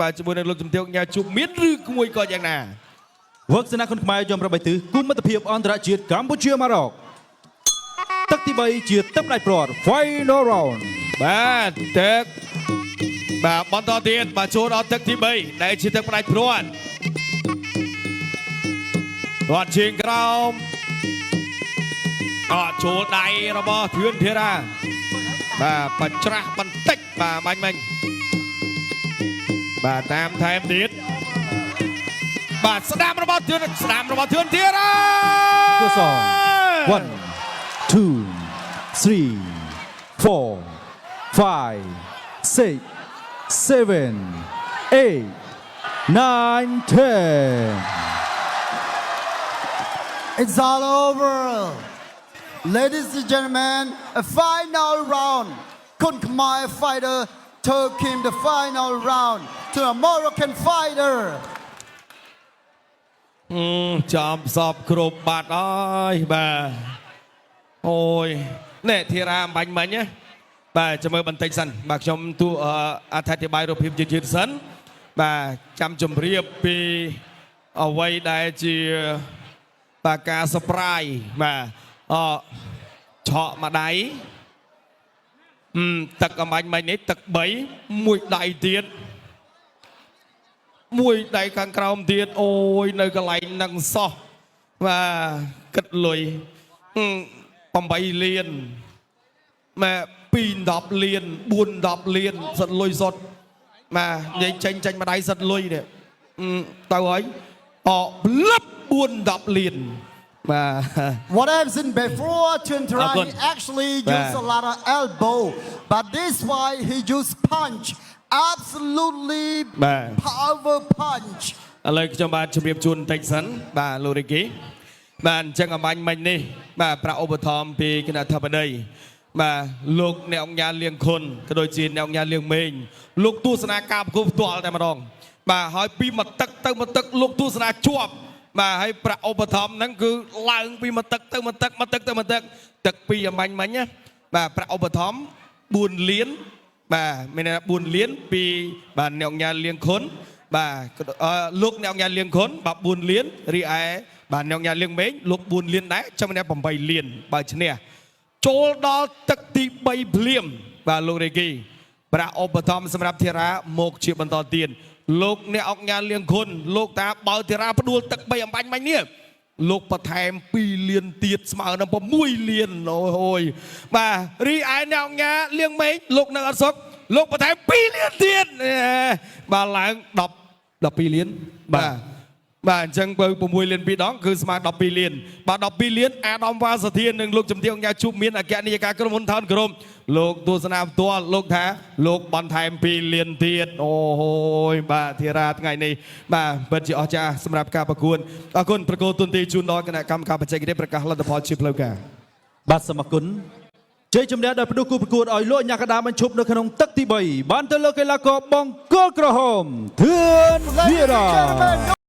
បាទជាមួយនឹងលោកជំទាវញាជុំមានឬគួយក៏យ៉ាងណាវឹកសេនាគុនខ្មែរយំរំបីទិសគុំមិត្តភាពអន្តរជាតិកម្ពុជាម៉ារ៉ុកទឹកទី3ជាទឹកផ្ដាច់ព្រាត់ Final Round បាទទឹកបាទបន្តទៀតបាទចូលដល់ទឹកទី3ដែលជាទឹកផ្ដាច់ព្រាត់គាត់ជើងក្រោមចូលដៃរបស់ធឿនធីរ៉ាបាទបច្រាស់បន្តិចបាទបាញ់មិញបាទតាមថែមទៀតបាទស្ដាំរបស់ធឿនធីរ៉ាគូសង1 2 3 4 5 6 7 8 9 10 It's all over. Ladies and gentlemen, a final round. Kun Khmer fighter took him the final round to a Moroccan fighter. ចំសពគ្រប់បាត់អើយបាទអូយនេះធីរ៉ាបាញ់មិញណាបាទចាំមើលបន្តិចសិនបាទខ្ញុំទូអធិប្បាយរូបភាពយឺតៗសិនបាទចាំជម្រាបពីអ្វីដែលជាបាទការ surprise បាទឆក់មួយដៃទឹកអំបញ្ញមិញនេះទឹក3មួយដៃទៀតមួយដៃខាងក្រោមទៀតអូយនៅកន្លែងនឹងសោះបាទគិតលុយ8លានម៉ែ210លាន410លានសិតលុយសុតបាទនិយាយចេញមួយដៃសិតលុយនេះទៅហើយប្លឹប410លានWhat I've seen before Chuntrani actually used a lot of elbow, but this why he used punch, absolutely power punch. ឥឡូវខ្ញុំបាទជម្រាបជូនបន្តិចសិនបាទលោករីគីបាទអញ្ចឹងអំបញ្ញមិញនេះបាទប្រាក់ឧបត្ថម្ភពីគណៈធិបតីបាទលោកអ្នកអង្គការលៀងខុនក៏ដូចជាអ្នកអង្គការលៀងមេងលោកទស្សនាការប្រគល់ផ្ទាល់តែម្ដងបាទហើយពីមួយទឹកទៅមួយទឹកលោកទស្សនាជាប់បាទហើយប្រាក់ឧបត្ថម្ភហ្នឹងគឺឡើងពីមួយទឹកទៅមួយទឹកទឹកពីអំបញ្ញមិញណាបាទប្រាក់ឧបត្ថម្ភ4លានបាទមាន4លានពីបាទអ្នកអង្គការលៀងខុនបាទលោកអ្នកអង្គការលៀងខុនបាទ4លានរីឯបាទអ្នកអង្គការលៀងមេងលោក4លានដែរចាំម្នាក់8លានបើឈ្នះចូលដល់ទឹកទី3ភ្លាមបាទលោករេគីប្រាក់ឧបត្ថម្ភសម្រាប់ធីរ៉ាមកជាបន្តទៀតលោកអ្នកអង្គការលៀងខុនលោកតាបើធីរ៉ាផ្ដួលទឹក3អំបញ្ញមិញនេះលោកបន្ថែម2លានទៀតស្មើនឹង6លានអូយបាទរីឯអ្នកអង្គការលៀងមេងលោកនៅអត់សុកលោកបន្ថែម2លានទៀតបាទឡើង12លានបាទអញ្ចឹងបើ6លាន2ដងគឺស្មើ12លានបាទ12លានអាដាមវ៉ាសាធាននិងលោកជំទាវអង្គការជួបមានអគ្គនាយិកាក្រុមហ៊ុនថោនក្រុមលោកទស្សនាផ្ទាល់លោកថាលោកបន្ថែម2លានទៀតអូយបាទធីរ៉ាថ្ងៃនេះបាទពិតជាអស្ចារ្យសម្រាប់ការប្រកួតអរគុណប្រកួតទុនទីជូនដល់គណៈកម្មការបច្ចេកទេសប្រកាសលទ្ធផលជាផ្លូវការបាទសូមអរគុណជ័យជំនះដល់ផ្ដួលគូប្រកួតឲ្យលោកញ៉ាកដាបញ្ឈប់នៅក្នុងទឹកទី3បានទៅលើកីឡាករបង្គោលក្រហមធឿនធីរ៉ា